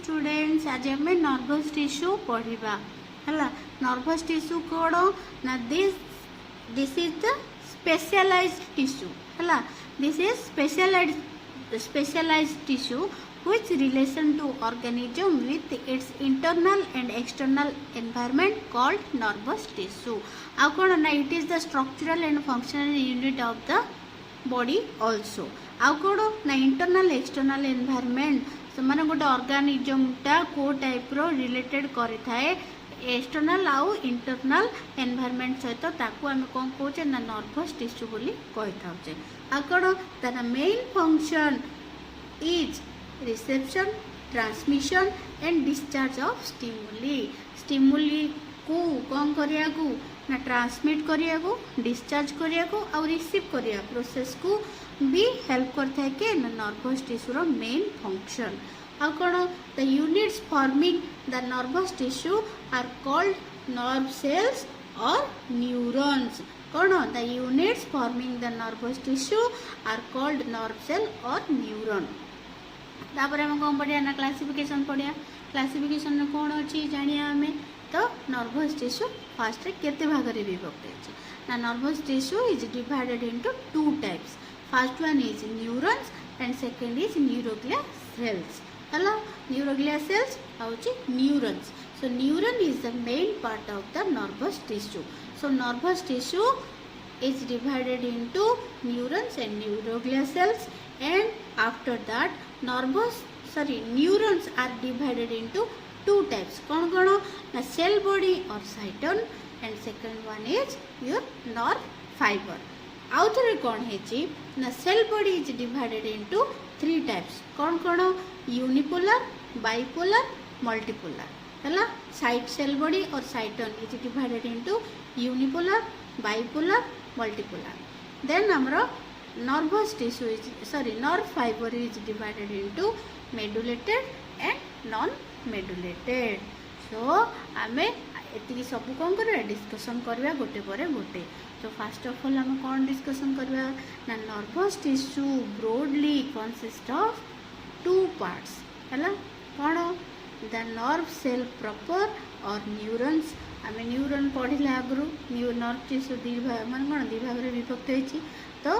Students आज आम nervous tissue पढ़ा है। नर्भस टिश्यू कौन ना this is the specialized tissue है। This is specialized tissue which relation to organism with its internal and external environment called nervous tissue. How कौन ना it is the structural and functional unit of the body also. How कौन ना internal external environment से माने गोटे organism टा को type रो related करि थाए एक्सटर्नल आउ इंटरनल एनवायरनमेंट सहित ताकू आम कौन कहे ना नर्भस टिश्यू बोली कहि थाउचे। आ कौन तार main function is reception transmission and discharge of stimuli को कौन करिया को ना ट्रांसमिट करिया को डिस्चार्ज करिया को और रिसीव करिया प्रोसेस को भी हेल्प करता है कि नर्भस टिश्यू रो मेन फंक्शन। और कौन the units forming the nervous tissue are called nerve cells और न्यूरॉन्स। कौन the units forming the nervous tissue are called nerve cell और न्यूरॉन। तापर आम कौन पढ़िया ना क्लासिफिकेशन पढ़िया। क्लासिफिकेशन में कौन अच्छी जानिया आम तो नर्भस टिश्यू फास्ट केते भाग रे विभक्त है ना nervous tissue is divided into two types. First one is neurons and second is neuroglia cells है। न्यूरोग्लिया सेल्स होची neurons. So neuron is the main part of the nervous tissue. So nervous tissue is divided into neurons and neuroglia cells, and after that neurons are divided into two types. कौन ना cell body or cyton, and second one is your nerve fiber. आउ थोड़े कौन है ना cell body is divided into three types. कौन unipolar, bipolar, multipolar है। Site cell body or cyton is divided into unipolar, bipolar, multipolar. Then our nervous tissue is nerve fiber is divided into medullated and non-medullated. So आमे एति सब कौन करवा discussion करवा गोटे पर गोटे। तो फर्स्ट ऑफ ऑल आम कौन डिस्कशन करवा ना nervous tissue broadly consist of two parts है। कौन द नर्व सेल प्रॉपर और न्यूरॉन्स। आम न्यूरॉन पढ़ला आगु नर्व टिश्यू मान कौन दी भाग में विभक्त होती। तो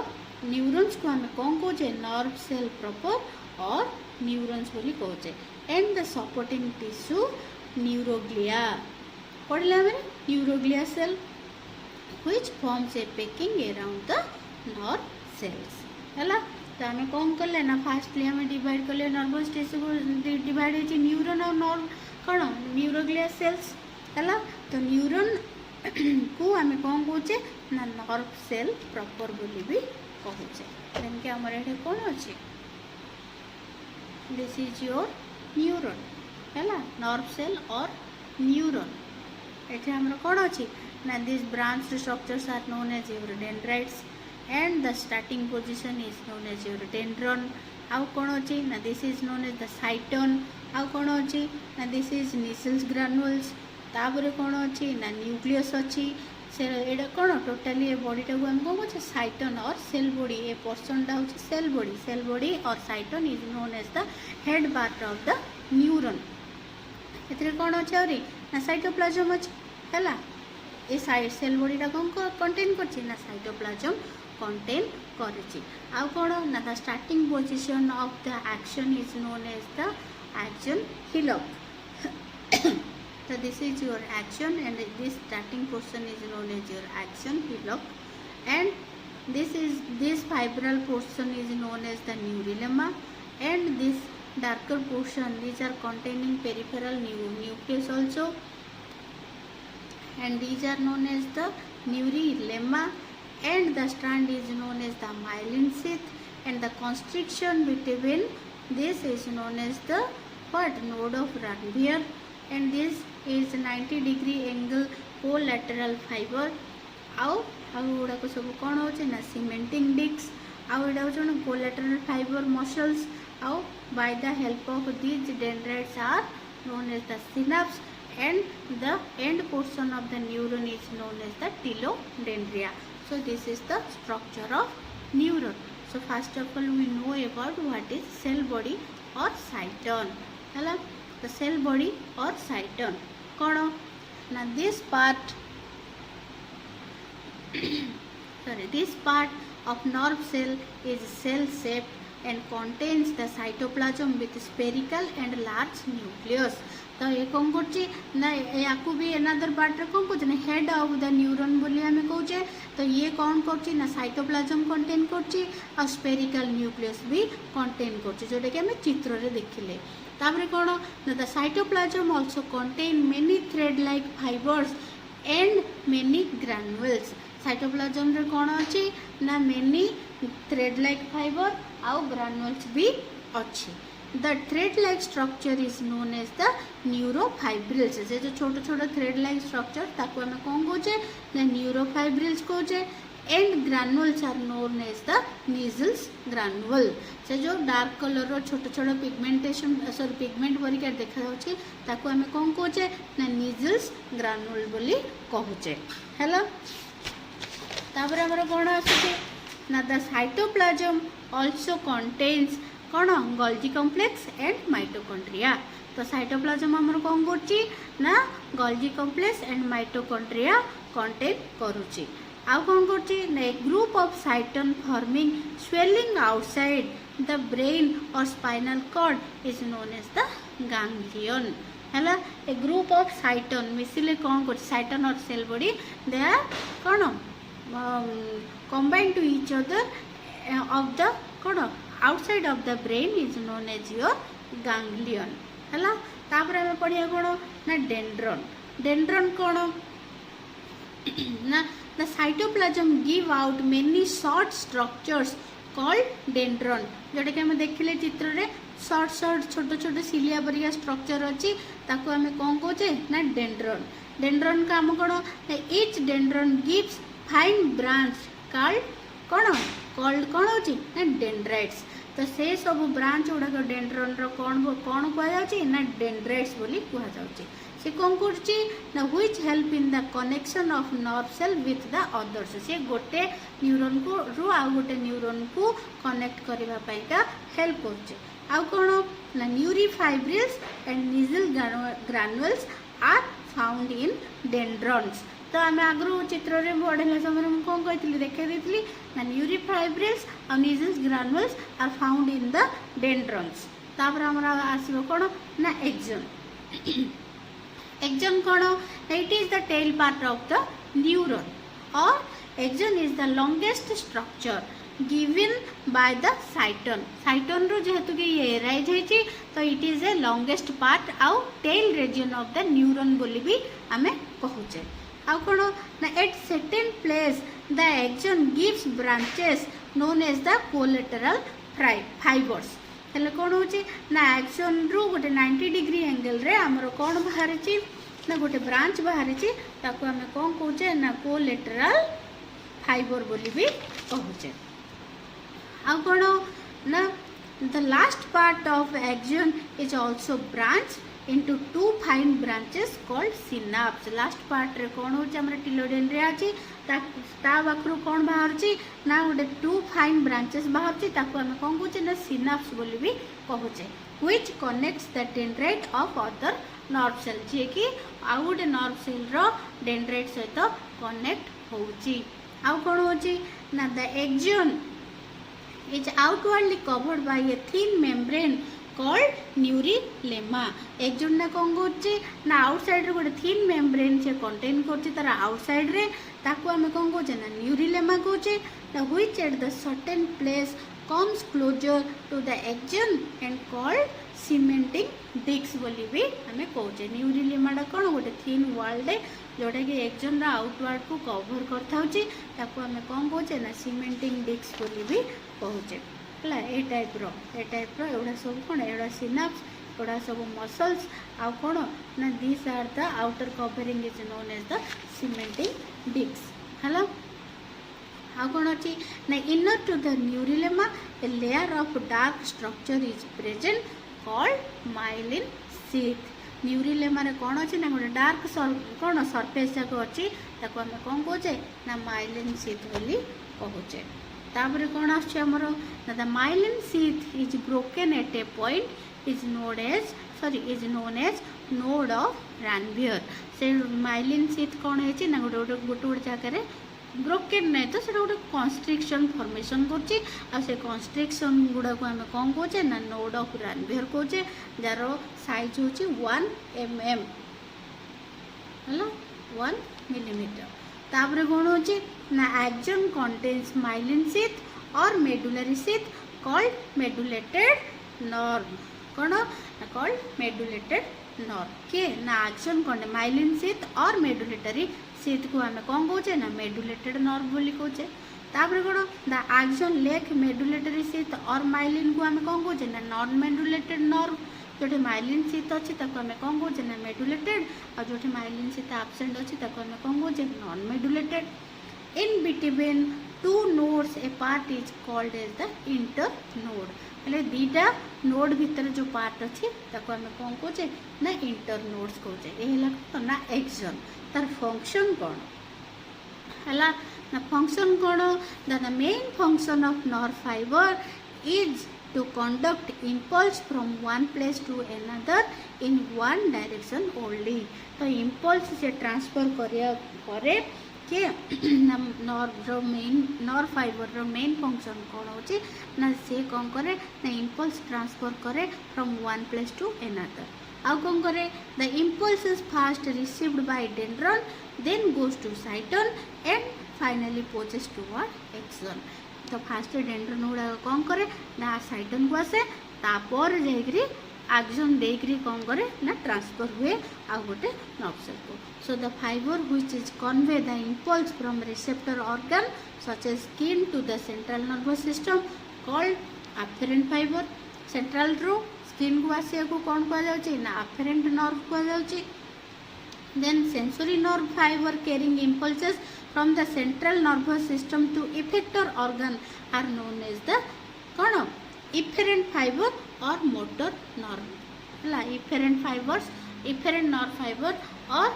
न्यूरॉन्स को आम कौन कहे नर्व सेल प्रॉपर और न्यूरॉन्स बोली कहे। And the supporting tissue neuroglia पढ़ला मैंने neuroglia cell which forms a packing around the nerve cells है। तो आम कौन कले ना फास्टली आम डिवाइड कले नर्भस टिश्यू डिवाइड होती न्यूरॉन और नर्व कौन न्यूरोग्लिया सेल्स है। तो न्यूरॉन को आम कौन कहे ना नर्व सेल प्रॉपर बोली भी कहे। जेमती आमर ये कौन अच्छे दिस इज योर न्यूरॉन है नर्व सेल और न्यूरॉन। ये आमर कौन अच्छी ना this branch structures are known as your dendrites and the starting position is known as your dendron. आउ कौन अच्छी ना this is known as the cyton. आउ कौन अच्छी ना दिस इज निसल्स ग्रानुल्स। तापर कौन अच्छी ना न्यूक्लियस अच्छी से एटा कौन टोटाली ये बॉडीटा को आम कौन कहे साइटन और सेल बॉडी। ये पोर्सनटा हूँ सेल बॉडी और cyton is known as the head part of the neuron. ये कौन अच्छे आहरी ना साइटोप्लाज्म अच्छे है। ये सेल बॉडीटा कौन कंटेन कर साइटोप्लाज्म कंटेन करिछि। आउ कौन ना the starting position of the axon is known as the axon hillock. So this is your action and this starting portion is known as your action hillock, and this fibral portion is known as the neurolemma, and this darker portion these are containing peripheral nucleus also, and these are known as the neurolemma, and the strand is known as the myelin sheath, and the constriction between this is known as the node of Ranvier, and this is 90-degree angle collateral fiber. आउ गुड़ाक सब कौन हो cementing disc आउ यहाँ हूँ collateral fibre muscles. आउ by the help of these dendrites are known as the synapse, and the end portion of the neuron is known as the telodendria. So this is the structure of neuron. So first of all we know about what is cell body or cyton. है the cell body और cyton कौन ना this part this part of nerve cell is cell shaped and contains the cytoplasm with spherical and large nucleus. तो ये कौन करछि ना या को भी अनदर पार्ट रे कौन करछि ना हेड ऑफ द न्यूरॉन बोली हमें कहूचे तो ये कौन करछि ना साइटोप्लाज्म कंटेन करछि और स्फेरिकल न्यूक्लियस भी कंटेन करछि जोटा कि हमें चित्र रे देखिले तापरे कौन ना the cytoplasm also contain many thread like fibres and many ग्रैन्युल्स cytoplasm रे कौन अच्छी ना मेनी थ्रेड लाइक फाइबर आउ ग्रैन्युल्स भी अच्छी the thread like structure is known as the neurofibrils से जो छोटे छोटे थ्रेड लाइक स्ट्रक्चर ताको हमें कौन कहचे ना न्यूरोफाइब्रिल्स कहचे and granules are known as the Nissl's granule से जो डार्क कलर रो छोटे छोटे पिगमेंटेशन सॉरी पिगमेंट परिका देखा जाउची ताको हमें कौन कहचे ना नीजल्स ग्रैन्युल बोली कहूचे हेलो तापर हमर कौन आछे ना द साइटोप्लाज्म आल्सो कंटेन्स कौन गोल्जी कॉम्प्लेक्स एंड माइटोकॉन्ड्रिया तो साइटोप्लाज्म हमर कौन करछि ना Golgi complex and mitochondria contain करूछि आउ कौन करछि ना a group of cyton forming swelling outside the brain और spinal cord is known as the ganglion हैला ए ग्रुप ऑफ साइटन मिसिले कौन करछि साइटन और सेल बॉडी दे आर कौन combined to each other of the कौन outside of the brain is known as your ganglion हैला तापर हमें पढ़िया कौन ना डेंड्रन डेंड्रन कौन ना the cytoplasm give out many short structures called dendron जोटा कि हमें देखिले चित्र रे शॉर्ट शॉर्ट छोटे छोटे सिलिया परिया स्ट्रक्चर अच्छी ताको हमें कौन कहचे ना डेंड्रन डेंड्रन का हम कौन each dendron gives fine branch called कौन होची ना डेंड्राइट्स तो से सब ब्रांच गुड़ाक डेंड्रन रो कौन कौन कह ना डेंड्राइट्स बोली कह जाउची से कौन करची ना which help in the connection of nerve cell with the others से गोटे न्यूरॉन को रु आ गोटे न्यूरॉन को कनेक्ट करबा पई का हेल्प करची आ कौन ना neurofibrils and Nissl granules are found in dendrons तो आम आगु चित्र में बढ़ेला समय मुझे कौन कही देखा दी ना न्यूरोफाइब्रिल्स और Nissl's granules are found in the dendrons तापर हमर आसीबो कौन ना एक्सोन एक्सोन कौन it is the tail part of the neuron और axon is the longest structure given by the cyton रो जेहेतु कि ये एराइज है तो it is a longest part आउ tail region of the neuron बोली भी आमे कहूचे आउ कौन ना at certain place the axon gives branches known as the collateral fibres हेले कौन होची ना एक्सोन रु गोटे 90 डिग्री एंगल रे हमरो कौन बाहरिची ना गोटे ब्रांच बाहरिची ताको हमें कौन कहूचे ना कोलेटरल फाइबर बोली भी कहूचे आउ कौन ना the last part of axon is also branch into two fine branches called synapse last part रे कौन होची हमर टिलोडेन रे आची ता बाखरु कौन बाहर छी ना गोटे टू फाइन ब्रांचेस बाहर छी ताको हम कौन कहूचे ना सिनाप्स बोली भी कहूचे which connects the dendrite of other nerve cell जे कि आ गोटे नर्व सेल रो डेंड्राइट सहित कनेक्ट होची आ कौन होची ना the axon is outwardly covered by a thin membrane called neurilemma axon ना कौन करछि ना आउटसाइड रे गोटे थिन मेम्ब्रेन से कंटेन करछि तार आउटसाइड रे ताको हम कौन कहूचे ना न्यूरिलेमा कहूचे ना which at the certain place comes closer to the axon and called cementing disc बोली भी हमें कहूचे न्यूरिलेमाटा कौन गोटे थिन वॉल रे जोटा कि एक्सोन आउटवर्ड को कवर करथाउची ताको हम कौन कहूचे ना सीमेंटिंग डिस्क बोली भी कहूचे है ए टाइप रो एवढा सब कौन एवढा सिनाप्स एवढा सब मसल्स आउ कौन ना this are the outer covering is known as the cementing disc हेलो आउ कौन अच्छी ना inner to the neurilemma a layer of dark structure is present called myelin sheath neurilemma रे कौन अच्छी ना गोटे डार्क कौन सरफेस जाक अच्छी ताको हम कौन कहचे ना माइलिन शीथ बोली कहूचे तापर कौन आमर the myelin sheath is broken at a point is known as sorry is known as node of Ranvier से माइलिन शीथ कौन है ना गोटे गोटे गोटे जगह ब्रोकेन नहीं तो से गोटे कन्स्ट्रिक्शन फॉर्मेशन कर कन्स्ट्रिक्शन गुड़ा को आम कौन कहे ना नोड ऑफ रानवियर कहे जार साइज हूँ 1 mm है 1 मिलीमीटर तापर कौन हो ना एक्जन कंटेन्स माइलिन शीथ और medullary sheath called medullated nerve कौन कॉल्ड मेडुलेटेड नर्व के ना एक्जन कंटेन्स माइलिन शीथ और मेडुलेटरी शीथ को आम कौन कहे ना मेडुलेटेड नर्व बोली कहे तापर कौन द एक्जन लेक मेडुलेटरी शीथ और माइलिन को आम कौन कहे ना नॉन मेडुलेटेड नर्व जो माइलिन शीथ अच्छी आम कौन कहे ना मेडुलेटेड और जो माइलिन शीथ आबसेंट अच्छी आम कौन कहे non medullated in between two nodes a part is called as the internode हेल्ले दीटा नोड भितर जो पार्ट अच्छी आम कौन कहे ना इंटर नोड्स कहे ये ना एक्जन तार फंक्शन कौन है ना फंक्शन कौन the main function of nerve fibre is to conduct impulse from one place to another in one direction only तो impulse से ट्रांसफर करे के नर्व फाइबर रो मेन फंक्शन कौन हो ना से कौन करे ना impulse ट्रांसफर करे from one place to another आउ कौन करे the impulse is first received by dendron then goes to cyton and finally passes toward axon तो फास्ट डेंड्रन गुड़ा कौन करे ना साइटन को आसे तापर जाकरी एक्जन देकरी कौन करे ना ट्रांसफर हुए आ गोटे नर्व सेल को so the fiber which is convey the impulse from receptor organ such as skin to the central nervous system called afferent fiber central रो स्किन को आसिया को कौन कह जाउची ना अफेरेंट नर्व कह जाउची then sensory nerve fibre carrying impulses from the central nervous system to effector organ are known as the कौन efferent fiber or motor nerve है efferent fibers efferent nerve fiber और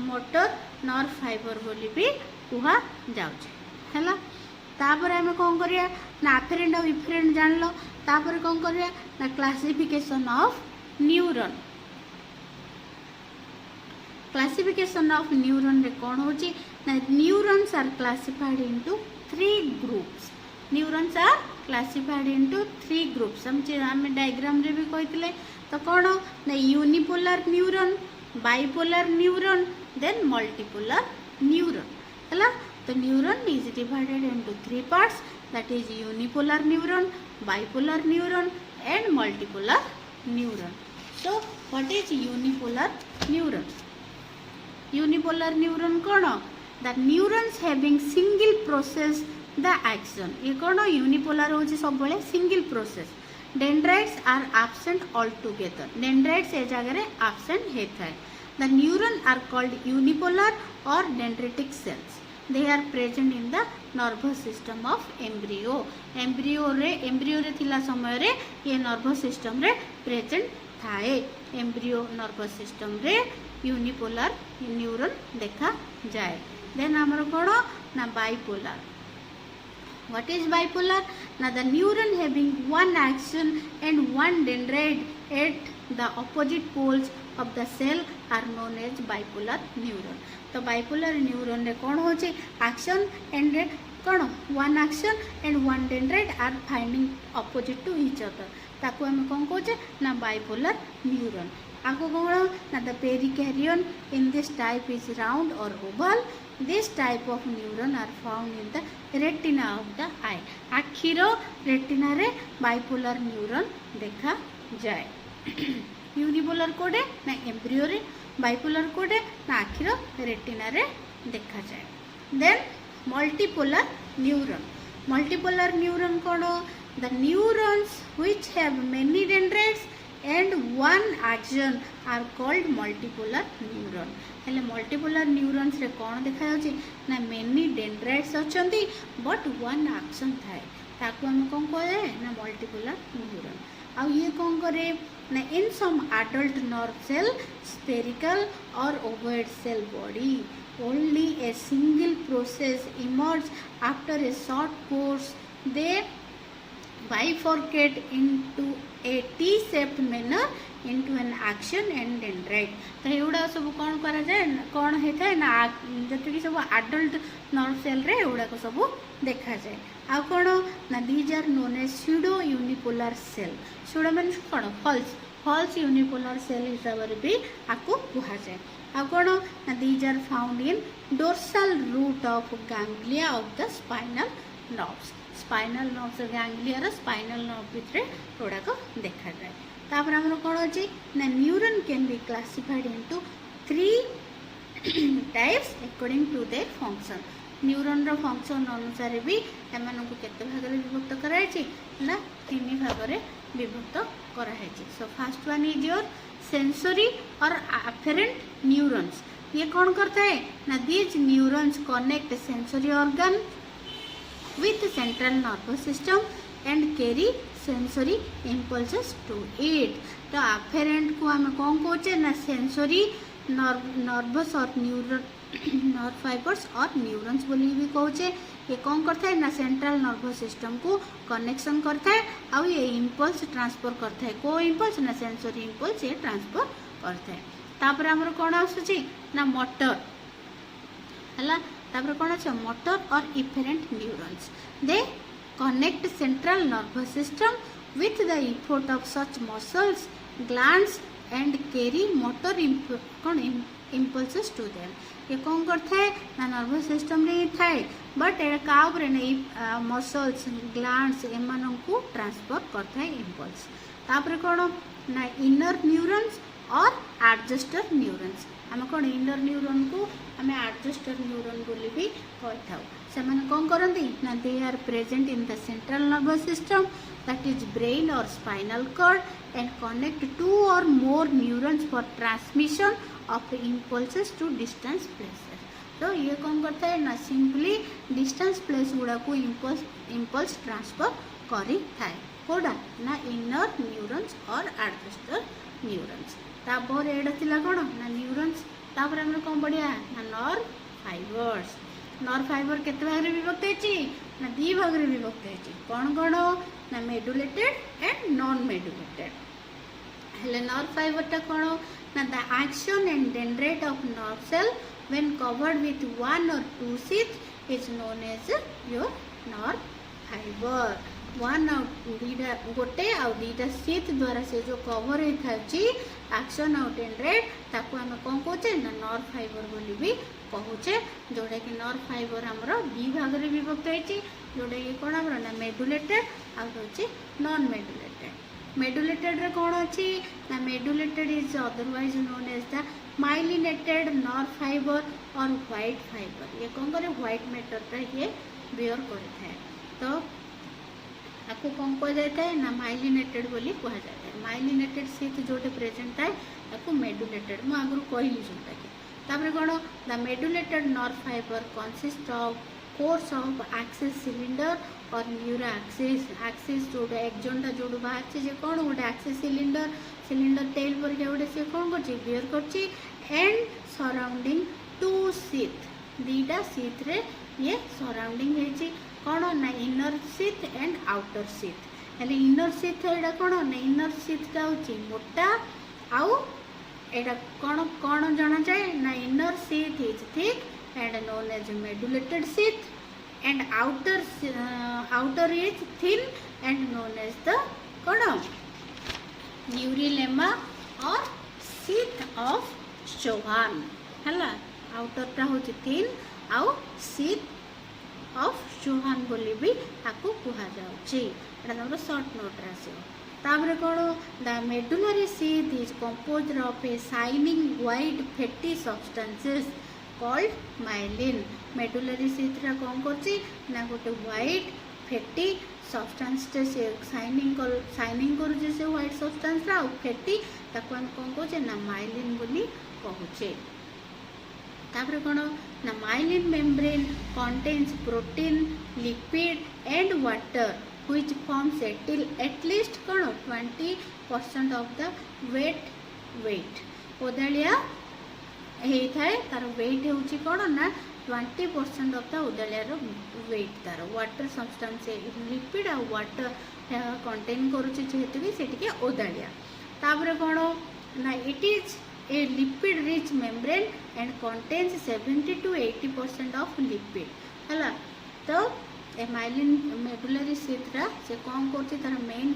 motor nerve fiber बोली भी कुहा जाउछे हैला तापर आमे कौन करिया ना afferent और efferent जान लो तापर कौन करिया ना classification of neuron classification of neuron रे कौन होची ना neurons are classified into 3 groups neurons are classified into 3 groups हम डायग्राम रे भी कहितले तो कौन ना unipolar neuron bipolar neuron then multipolar neuron हैला तो neuron is divided into 3 parts that is unipolar neuron bipolar neuron and multipolar neuron so what is unipolar neuron unipolar neuron कौन the neurons having single process the axon ये कौन unipolar हो सब single process dendrites are absent altogether dendrites ए जगह absent होता है the neuron are called unipolar और dendritic cells they are present in the nervous system of embryo रे थिला समय रे ये नर्वस सिस्टम रे प्रेजेंट थाए एम्ब्रियो नर्वस सिस्टम रे यूनिपोलर न्यूरॉन देखा जाए देन आमर कौन ना बाइपोलर व्हाट इज बाइपोलर ना the neuron having one axon and one dendrite at the opposite poles of the cell are known as bipolar neuron तो bipolar neuron रे कौन होचे एक्शन एंड कौन one axon and one dendrite are finding opposite to each other ताको हम कौन कहे ना बाइपोलर न्यूरॉन आगो कौन ना the perikaryon in this type is round और oval this type of neuron are found in the retina of the eye आखिर रेटिना रे बाइपोलर न्यूरॉन देखा जाए यूनिपोलर कोडे ना एम्ब्रियो रे बाइपोलर कोडे ना आखिर रेटिना रे देखा जाए देन मल्टीपोलर न्यूरॉन कौन the neurons which have many dendrites and one axon are called multipolar neuron हेले multipolar neurons रे कौन देखा जाउची ना मेनी डेंड्राइट्स अछंती बट वन एक्शन थाए ताको हम कौन कहे ना multipolar neuron आ ये कौन करे ना इन सम adult nerve cell spherical or ovoid cell body only a single process emerge after a short course they bifurcate into a T-shaped manner into an action and dendrite. तो एगुड़ा सब कौन करा जाए कौन होता है ना जी सब आडल्ट नर्व सेल रे एगुड़ाक सब देखा जाए आ कौन ना these are known as pseudo unipolar cell pseudo means कौन फॉल्स फॉल्स यूनिपोलर सेल हिसाब से भी आपको कहा जाए आ कौन ना these are found in dorsal root of ganglia of the spinal nerves spinal nerves ganglia spinal nerve भितर गुड़ाक देखा जाए तापर आमर कौन अच्छी ना neuron can be classified into 3 types according to their function neuron रो फंक्शन अनुसार भी एमान को केते भाग रे विभक्त कराई ना 3 भाग रे विभक्त कराई so first one is your sensory और अफेरेंट न्यूरॉन्स ये कौन करता है ना these neurons connect sensory organ with central nervous system and carry sensory impulses to it तो afferent को हमें कौन कहते ना सेंसरी नर्वस और नर्व फाइबर्स और न्यूरॉन्स बोली भी कहते ये कौन करता है ना सेंट्रल नर्वस सिस्टम को कनेक्शन करता है और ये इम्पल्स ट्रांसफर करता है को इम्पल्स ना सेंसरी इम्पल्स ये ट्रांसफर करता है तापर हमर कौन आसुची ना मोटर हला तापर कौन अच्छे मोटर और efferent neurons they connect central nervous system with the effort of such muscles glands and carry motor कौन इम्पल्सेस टू देम ये कौन करता है ना नर्वस सिस्टम रे थाए बट एटा का ऊपर नहीं मसल्स ग्लैंड्स एमान को ट्रांसफर करता है इम्पल्स तापर कौन ना इनर न्यूरॉन्स और एडजस्टर न्यूरॉन्स आम कौन इनर न्यूरॉन को आम एडजस्टर न्यूरॉन बोली भी कही से कौन करती ना they are present in the central nervous system that is brain और spinal cord and connect 2 or more neurons for transmission of impulses to distance places तो ये कौन करता है ना सिंपली डिस्टेंस प्लेस गुड़ा को इम्पल्स ट्रांसफर करी थाए कोडा ना इनर न्यूरॉन्स और एडजस्टर न्यूरॉन्स तापर एटा थिला कौन ना न्यूरॉन्स तापर हम कौन पढ़िया ना नर्व फाइबर केते भाग रे विभक्त होची ना 2 भाग रे विभक्त होची कौन कौन ना मेडुलेटेड एंड नॉन मेडुलेटेड हेले नर्व फाइबर टा कौन ना the axon and dendrite of nerve cell when covered with 1 or 2 sheath is known as your nerve fiber one दीटा गोटे आउ दीटा शीत द्वारा से जो कवर होता एक्शन आउ डेंड्राइट ताको आम कौन कहे ना नर्व फाइबर बोली भी कहूचे जोटा कि नर्व फाइबर आमर 2 भाग रे विभक्त होती जोटा कि कौन आम ना मेडुलेटेड आउे नॉन मेडुलेटेड रे कौन अच्छी ना medullated is otherwise known as the myelinated nerve fiber और व्हाइट फाइबर ये कौन करे व्हाइट मैटर ये बियर करे तो आपको कौन कह जाता है ना माइलिनेटेड बोली कह जाता है माइलिनेटेड शीत जोटे प्रेजेंट है आपको मेडुलेटेड मुझे आगुरी कहली जोटा कि तापर कौन the medullated nerve fibre consist of course of axis cylinder और न्यूरो एक्सिस जोटा एक्जनटा जो बाहर से कौन गोटे एक्सिस सिलिंडर टेल पर गोटे सी कौन कर बियर कर एंड सराउंडिंग 2 शीथ 2टा शीथ रे ये सराउंडिंग है कौन ना inner sheath and outer sheath हेले इनर शीथ एटा कौन ना इनर शीथटा होची मोटा आउ एटा कौन कौन जाना जाए ना inner sheath is thick and known as medullated sheath and outer is thin and known as the कौन न्यूरिलेमा और शीथ ऑफ शोहान हला आउटरटा होची थिन आउ शीथ ऑफ शोहान बोली भी आपको कहा जाऊँ शॉर्ट नोट आसपर कौन the medullary sheath is composed of a shining white fatty substances called myelin medullary sheath कौन कर गोटे व्हाइट फैटी सब्सटेंस से शाइनिंग कर व्हाइट सब्सटेंस आउ फैटी ताको हम कौन कहे ना माइलिन बोली कहूचे तापर कौन ना myelin membrane contains protein lipid and water which forms at least कौन 20% ऑफ द वेट ओदालिया होता है तार वेट होची कौन ना 20% ऑफ द उदालियार वेट तार वाटर सब्सटेंस लिपिड आ वाटर कंटेन करुच्ची जेहेतु कि से उदालिया तापर कौन ना it is A lipid rich membrane and contains 70 to 80% of lipid है तो ए माइलिन मेडुलरी सीथरा से कौन कर तार मेन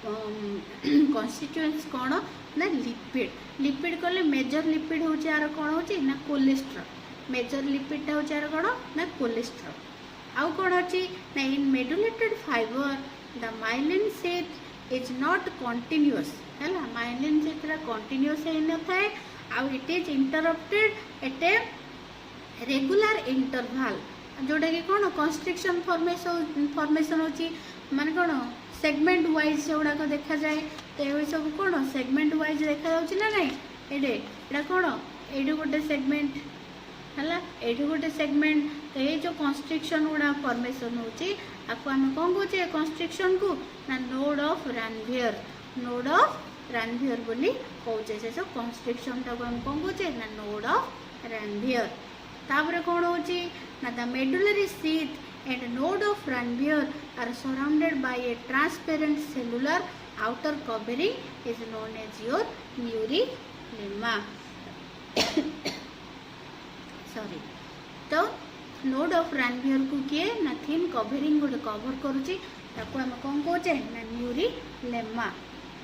कन्स्टिट्यूएंट्स कौन ना लिपिड लिपिड कहले मेजर लिपिड हूँ यार कौन हो ना कोलेस्ट्रॉल मेजर लिपिडटा हूँ यार कौन ना कोलेस्ट्रॉल आउ कौन अच्छी ना in medullated fibre the myelin sheath is not continuous है माइलिन सीथरा कंटिन्यूअस न थाए आउ it is interrupted at a regular interval जोटा कि कौन कंस्ट्रक्शन फॉर्मेशन होची माने कौन सेगमेंट वाइज से गुड़ाक देखा जाए तो ये सब कौन सेगमेंट वाइज देखा जाउची ना नहीं एडे कौन ये गोटे सेगमेंट है ये गोटे सेगमेंट तो ये जो कंस्ट्रक्शन गुड़ा फॉर्मेशन होची आपको आम कौन कहे कंस्ट्रक्शन को ना नोड ऑफ रानवियर बोली कहे से सब कंस्ट्रक्शन टाक आम कौन कहे ना नोड ऑफ रानवियर तापर कौन होची ना the medullary sheath and node of Ranvier are surrounded by a transparent cellular outer covering is known as your neurilemma. Sorry. तो node of Ranvier को किए ना thin covering गोटे कवर करुची ताको हम कौन कहे ना neurilemma.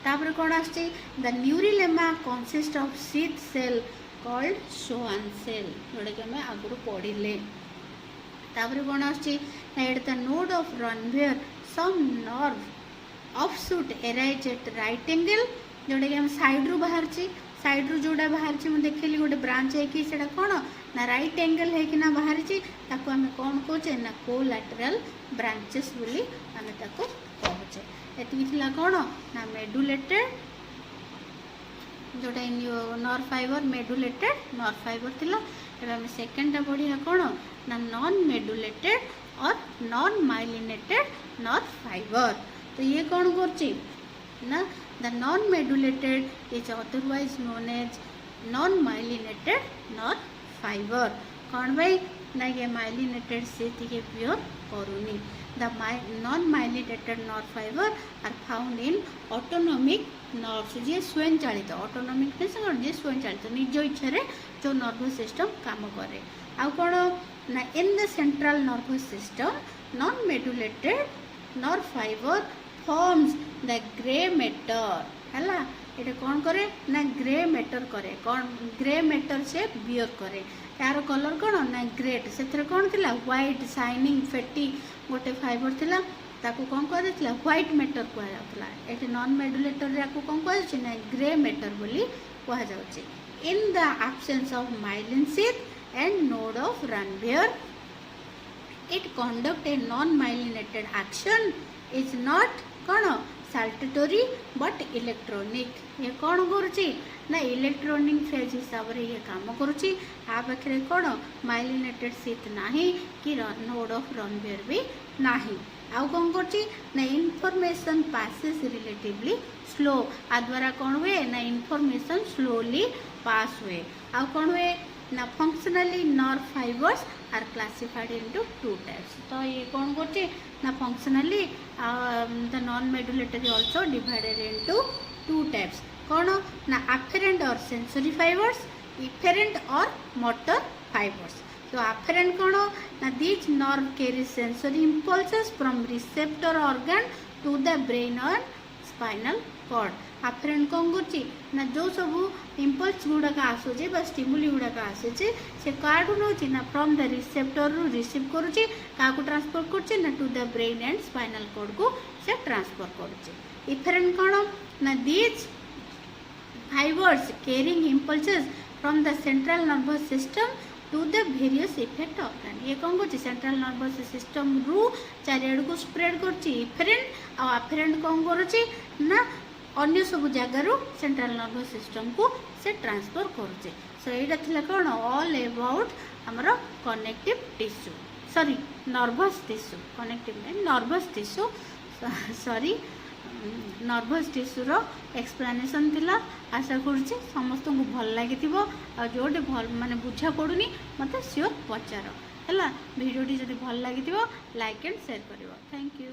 तापर कौन आछी the neurilemma consist of sheath cell called Schwann cell जोटा कि हमें आगुरु पढ़िले तापर कौन at the node of Ranvier some nerve offshoot arise at right angle जोटा कि हम साइड रु बाहर साइड रु जोड़ा बाहर मुझे देखली गोटे ब्रांच है कौन ना राइट एंगल है बाहर ताको आम कौन कहे ना कोलैटरल ब्रांचेस बोली आम ताको कहे एति कौन ना मेडुलेटेड जोटा nerve fibre medullated nerve fibre थिला एबे हम सेकेंडटा पढ़िया कौन ना नॉन मेडुलेटेड और नॉन माइलिनेटेड नर्व फाइबर तो ये कौन करची ना the non medullated is otherwise known as non myelinated nerve fibre कौन भाई ना ये माइलिनेटेड से प्योर करूनी the non myelinated nerve fibre are found in autonomic nerves जी स्वयं चालित ऑटोनोमिक कौन जी स्वयं चालित निज इच्छा जो नर्वस सिस्टम काम करे आउ कौन ना इन the central nervous system non medullated nerve fibre forms the grey matter है ये कौन करे ना ग्रे मैटर करे कौन ग्रे मैटर से बियर करे यार कलर कौन ना ग्रेट से कौन थी व्हाइट शाइनिंग फेटी गोटे फाइबर थिला ताकू कौन कह व्हाइट मैटर कहला ये नॉन मेडुलेटर या कौन कह ना ग्रे मैटर बोली कहुच्छे in the absence of myelin sheath and node of Ranvier it conduct a non myelinated action is not कौन saltatory but electronic ये कौन करुची ना इलेक्ट्रोनिक फेज हिसाब से ये काम करुची आ पाखे कौन माइलिनेटेड सीथ नाही कि नोड ऑफ रनवियर भी नाही आउ कौन करची ना इनफॉरमेशन पासेस रिलेटिवली स्लो आ द्वारा कौन हुए ना इनफॉरमेशन स्लोली पास हुए आउ कौन हुए ना functionally nerve fibres are classified into two types तो ये कौन करची ना functionally the non medullatory also divided into two types कौन ना अफेरेंट और सेंसरी फाइबर्स इफेरेंट और मोटर फाइबर्स तो अफेरेंट कौन ना this nerve carry sensory impulses from receptor organ to the brain और स्पाइनल कॉर्ड अफेरेंट कौन करची ना जो सब इम्पल्स गुड़ाक आसूचे स्टिमुली गुड़ाक आसूचे से कार्ड नौ ना फ्रॉम द रिसेप्टर रु रिसीव करुच्ची क्या ट्रांसफर करुच्ची ना to the brain and spinal cord को से ट्रांसफर करुच्ची इफेरेंट कौन ना this fibers carrying impulses from the central nervous system to the various effect organ ये कौन कर सेंट्रल नर्वस सिस्टम रु चारिआड़ को स्प्रेड करेंट आफेरेंट कौन करुच्ची ना अन्य सब जगार सेंट्रल नर्वस सिस्टम को से ट्रांसफर करुचे सो यहाँ कौन ऑल अबाउट आमर connective tissue sorry nervous tissue connective नहीं नर्वस टिश्यू सॉरी नर्भस टिश्यूर एक्सप्लेनेशन थिला। आशा करुच्ची समस्त को भल लगी जोटे भल माने बुझा पड़ूनी मत सियोर पचार है। भिडियोटी जब भल लगी लाइक एंड शेयर कर। Thank you.